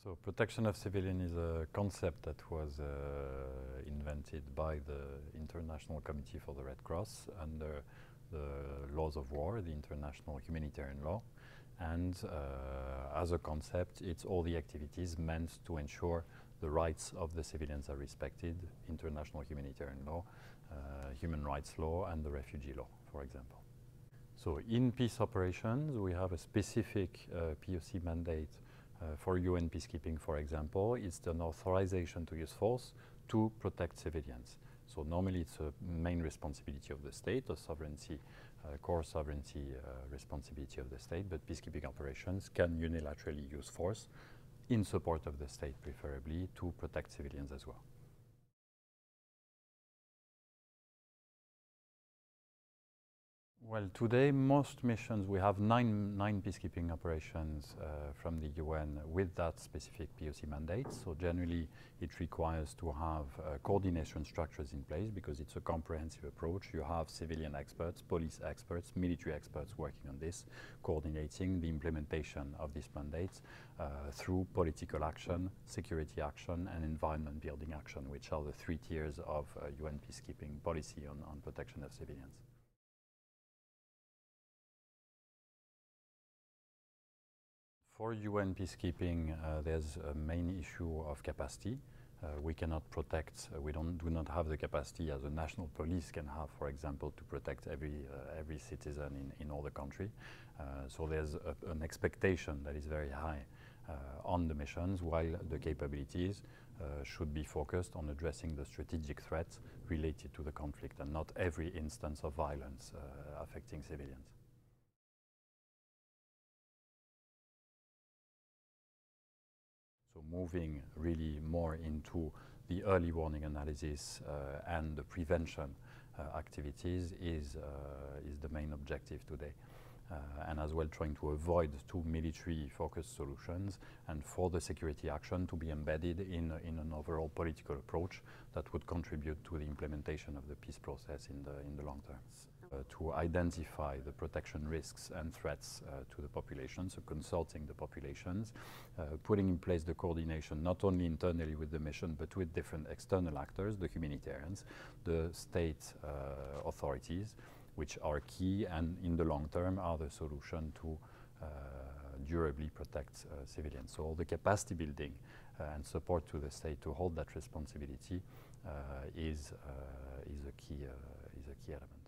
So protection of civilians is a concept that was invented by the International Committee for the Red Cross under the laws of war, the international humanitarian law. And as a concept, it's all the activities meant to ensure the rights of the civilians are respected, international humanitarian law, human rights law, and the refugee law, for example. So in peace operations, we have a specific POC mandate for UN peacekeeping, for example. It's an authorization to use force to protect civilians. So normally it's a main responsibility of the state, a sovereignty, core sovereignty responsibility of the state, but peacekeeping operations can unilaterally use force in support of the state, preferably, to protect civilians as well. Well, today most missions, we have nine peacekeeping operations from the UN with that specific POC mandate. So generally it requires to have coordination structures in place because it's a comprehensive approach. You have civilian experts, police experts, military experts working on this, coordinating the implementation of these mandates through political action, security action, and environment building action, which are the three tiers of UN peacekeeping policy on protection of civilians. For UN peacekeeping, there's a main issue of capacity. We cannot protect, we do not have the capacity as a national police can have, for example, to protect every citizen in all the country. So there's an expectation that is very high on the missions, while the capabilities should be focused on addressing the strategic threats related to the conflict and not every instance of violence affecting civilians. So moving really more into the early warning analysis and the prevention activities is the main objective today. And as well trying to avoid too military-focused solutions and for the security action to be embedded in an overall political approach that would contribute to the implementation of the peace process in the long term. To identify the protection risks and threats to the population, so consulting the populations, putting in place the coordination not only internally with the mission but with different external actors, the humanitarians, the state authorities, which are key and in the long term are the solution to durably protect civilians. So all the capacity building and support to the state to hold that responsibility is a key element.